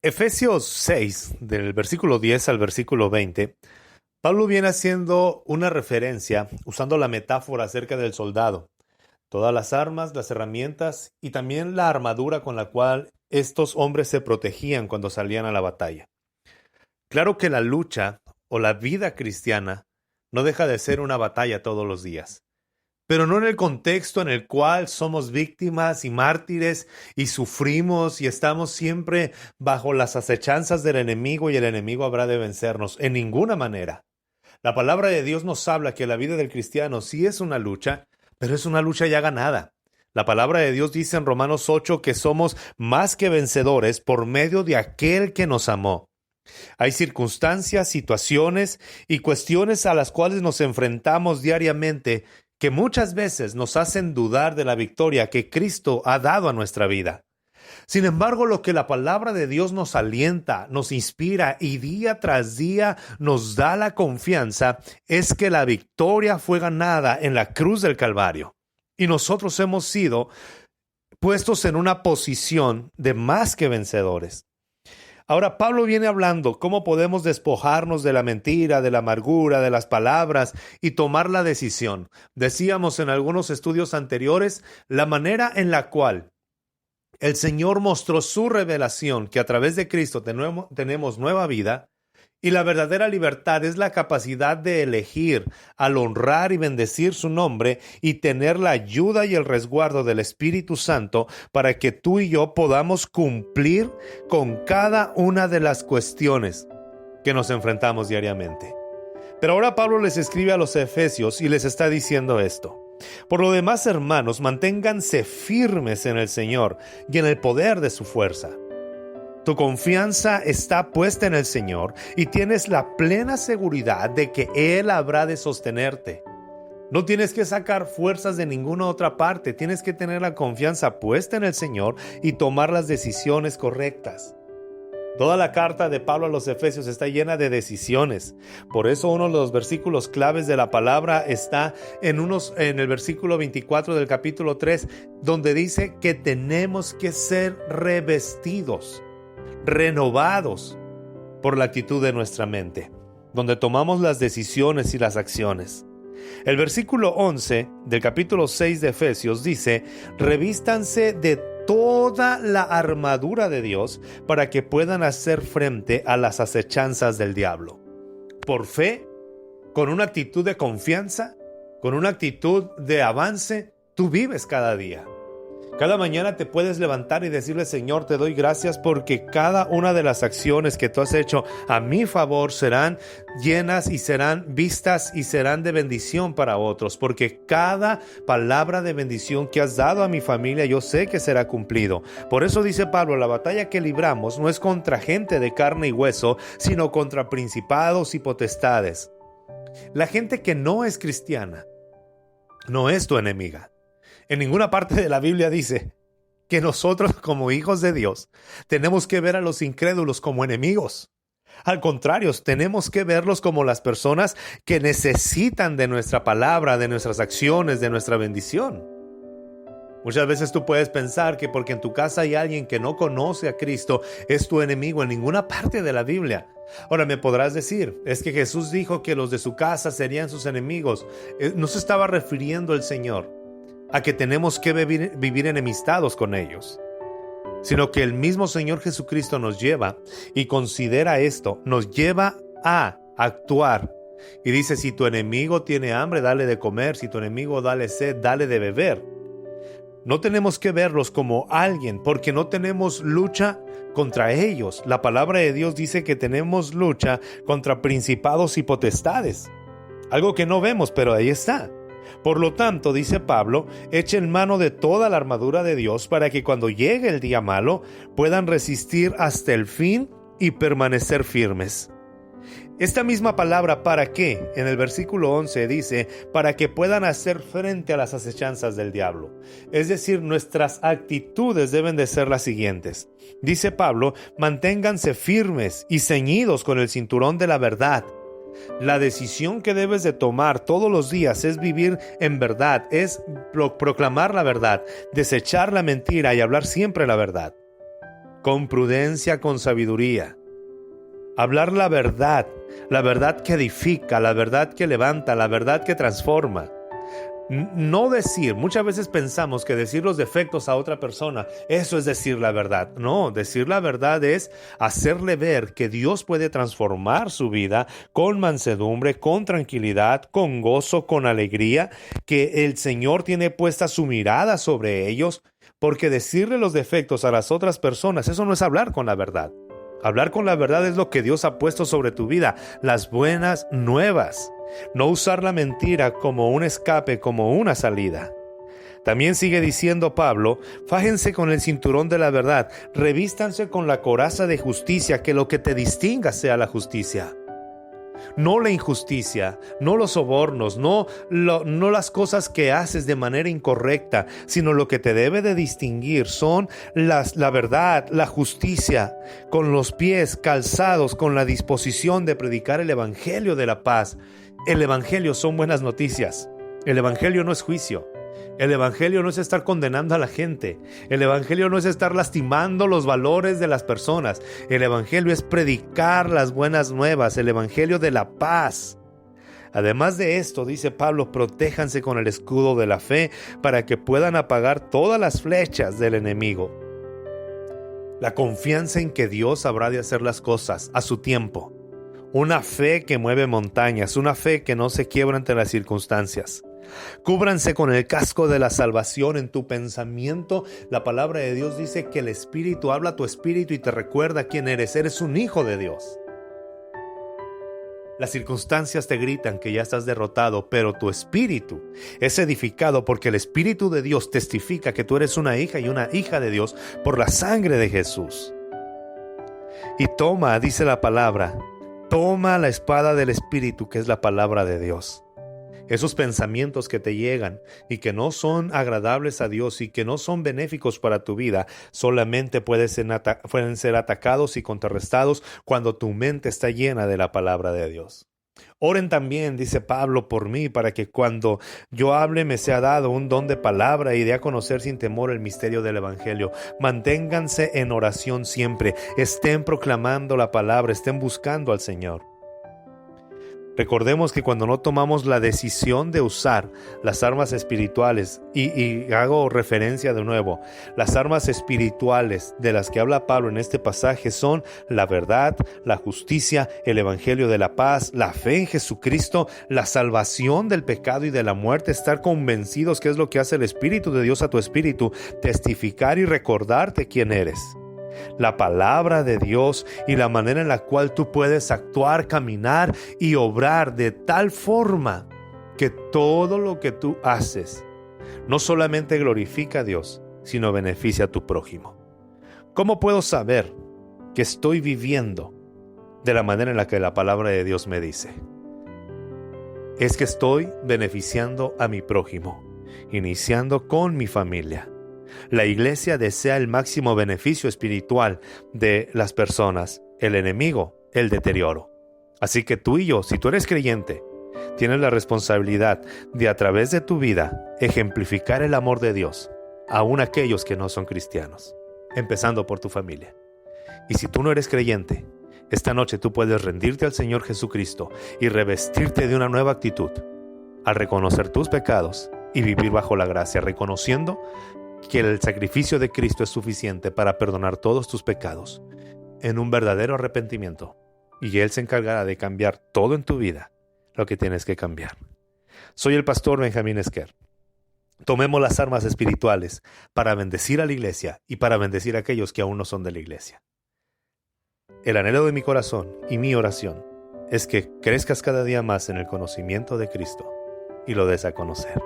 Efesios 6, del versículo 10 al versículo 20, Pablo viene haciendo una referencia usando la metáfora acerca del soldado, todas las armas, las herramientas y también la armadura con la cual estos hombres se protegían cuando salían a la batalla. Claro que la lucha o la vida cristiana no deja de ser una batalla todos los días, pero no en el contexto en el cual somos víctimas y mártires y sufrimos y estamos siempre bajo las acechanzas del enemigo y el enemigo habrá de vencernos. En ninguna manera. La palabra de Dios nos habla que la vida del cristiano sí es una lucha, pero es una lucha ya ganada. La palabra de Dios dice en Romanos 8 que somos más que vencedores por medio de aquel que nos amó. Hay circunstancias, situaciones y cuestiones a las cuales nos enfrentamos diariamente que muchas veces nos hacen dudar de la victoria que Cristo ha dado a nuestra vida. Sin embargo, lo que la palabra de Dios nos alienta, nos inspira y día tras día nos da la confianza es que la victoria fue ganada en la cruz del Calvario. Y nosotros hemos sido puestos en una posición de más que vencedores. Ahora, Pablo viene hablando cómo podemos despojarnos de la mentira, de la amargura, de las palabras y tomar la decisión. Decíamos en algunos estudios anteriores la manera en la cual el Señor mostró su revelación, que a través de Cristo tenemos nueva vida, y la verdadera libertad es la capacidad de elegir al honrar y bendecir su nombre y tener la ayuda y el resguardo del Espíritu Santo para que tú y yo podamos cumplir con cada una de las cuestiones que nos enfrentamos diariamente. Pero ahora Pablo les escribe a los Efesios y les está diciendo esto. Por lo demás, hermanos, manténganse firmes en el Señor y en el poder de su fuerza. Tu confianza está puesta en el Señor y tienes la plena seguridad de que Él habrá de sostenerte. No tienes que sacar fuerzas de ninguna otra parte, tienes que tener la confianza puesta en el Señor y tomar las decisiones correctas. Toda la carta de Pablo a los Efesios está llena de decisiones. Por eso uno de los versículos claves de la palabra está en el versículo 24 del capítulo 3, donde dice que tenemos que ser revestidos, renovados por la actitud de nuestra mente, donde tomamos las decisiones y las acciones. El versículo 11 del capítulo 6 de Efesios dice: revístanse de toda la armadura de Dios para que puedan hacer frente a las acechanzas del diablo. Por fe, con una actitud de confianza, con una actitud de avance, tú vives cada día. Cada mañana te puedes levantar y decirle: Señor, te doy gracias porque cada una de las acciones que tú has hecho a mi favor serán llenas y serán vistas y serán de bendición para otros, porque cada palabra de bendición que has dado a mi familia yo sé que será cumplido. Por eso dice Pablo: la batalla que libramos no es contra gente de carne y hueso, sino contra principados y potestades. La gente que no es cristiana no es tu enemiga. En ninguna parte de la Biblia dice que nosotros como hijos de Dios tenemos que ver a los incrédulos como enemigos. Al contrario, tenemos que verlos como las personas que necesitan de nuestra palabra, de nuestras acciones, de nuestra bendición. Muchas veces tú puedes pensar que porque en tu casa hay alguien que no conoce a Cristo es tu enemigo. En ninguna parte de la Biblia. Ahora me podrás decir, es que Jesús dijo que los de su casa serían sus enemigos. No se estaba refiriendo el Señor a que tenemos que vivir enemistados con ellos, sino que el mismo Señor Jesucristo nos lleva y considera esto, nos lleva a actuar y dice: si tu enemigo tiene hambre, dale de comer; si tu enemigo dale sed, dale de beber. No tenemos que verlos como alguien, porque no tenemos lucha contra ellos. La palabra de Dios dice que tenemos lucha contra principados y potestades, algo que no vemos, pero ahí está. Por lo tanto, dice Pablo, echen mano de toda la armadura de Dios para que cuando llegue el día malo puedan resistir hasta el fin y permanecer firmes. Esta misma palabra ¿para qué? En el versículo 11 dice: para que puedan hacer frente a las acechanzas del diablo. Es decir, nuestras actitudes deben de ser las siguientes. Dice Pablo: manténganse firmes y ceñidos con el cinturón de la verdad. La decisión que debes de tomar todos los días es vivir en verdad, es proclamar la verdad, desechar la mentira y hablar siempre la verdad. con prudencia, con sabiduría. Hablar la verdad que edifica, la verdad que levanta, la verdad que transforma. No decir, muchas veces pensamos que decir los defectos a otra persona, eso es decir la verdad. No, decir la verdad es hacerle ver que Dios puede transformar su vida con mansedumbre, con tranquilidad, con gozo, con alegría, que el Señor tiene puesta su mirada sobre ellos, porque decirle los defectos a las otras personas, eso no es hablar con la verdad. Hablar con la verdad es lo que Dios ha puesto sobre tu vida, las buenas nuevas. No usar la mentira como un escape, como una salida. También sigue diciendo Pablo, fájense con el cinturón de la verdad, revístanse con la coraza de justicia, que lo que te distinga sea la justicia. No la injusticia, no los sobornos, no las cosas que haces de manera incorrecta, sino lo que te debe de distinguir son la verdad, la justicia, con los pies calzados, con la disposición de predicar el evangelio de la paz. El evangelio son buenas noticias. El evangelio no es juicio. El evangelio no es estar condenando a la gente. El evangelio no es estar lastimando los valores de las personas. El evangelio es predicar las buenas nuevas, el evangelio de la paz. Además de esto, dice Pablo, protéjanse con el escudo de la fe para que puedan apagar todas las flechas del enemigo. La confianza en que Dios habrá de hacer las cosas a su tiempo. Una fe que mueve montañas, una fe que no se quiebra ante las circunstancias. Cúbranse con el casco de la salvación en tu pensamiento. La palabra de Dios dice que el Espíritu habla a tu espíritu y te recuerda quién eres. Eres un hijo de Dios. Las circunstancias te gritan que ya estás derrotado, pero tu espíritu es edificado porque el Espíritu de Dios testifica que tú eres una hija y una hija de Dios por la sangre de Jesús. Y toma, dice la palabra, toma la espada del Espíritu, que es la palabra de Dios. Esos pensamientos que te llegan y que no son agradables a Dios y que no son benéficos para tu vida, solamente pueden ser atacados y contrarrestados cuando tu mente está llena de la palabra de Dios. Oren también, dice Pablo, por mí, para que cuando yo hable me sea dado un don de palabra y dé a conocer sin temor el misterio del evangelio. Manténganse en oración siempre, estén proclamando la palabra, estén buscando al Señor. Recordemos que cuando no tomamos la decisión de usar las armas espirituales, y hago referencia de nuevo, las armas espirituales de las que habla Pablo en este pasaje son la verdad, la justicia, el evangelio de la paz, la fe en Jesucristo, la salvación del pecado y de la muerte, estar convencidos que es lo que hace el Espíritu de Dios a tu espíritu, testificar y recordarte quién eres. La palabra de Dios y la manera en la cual tú puedes actuar, caminar y obrar de tal forma que todo lo que tú haces no solamente glorifica a Dios, sino beneficia a tu prójimo. ¿Cómo puedo saber que estoy viviendo de la manera en la que la palabra de Dios me dice? Es que estoy beneficiando a mi prójimo, iniciando con mi familia. La iglesia desea el máximo beneficio espiritual de las personas, el enemigo, el deterioro. Así que tú y yo, si tú eres creyente, tienes la responsabilidad de a través de tu vida ejemplificar el amor de Dios, aun aquellos que no son cristianos, empezando por tu familia. Y si tú no eres creyente, esta noche tú puedes rendirte al Señor Jesucristo y revestirte de una nueva actitud al reconocer tus pecados y vivir bajo la gracia, reconociendo que el sacrificio de Cristo es suficiente para perdonar todos tus pecados en un verdadero arrepentimiento, y Él se encargará de cambiar todo en tu vida lo que tienes que cambiar. Soy el pastor Benjamín Esquer. Tomemos las armas espirituales para bendecir a la iglesia y para bendecir a aquellos que aún no son de la iglesia. El anhelo de mi corazón y mi oración es que crezcas cada día más en el conocimiento de Cristo y lo des a conocer.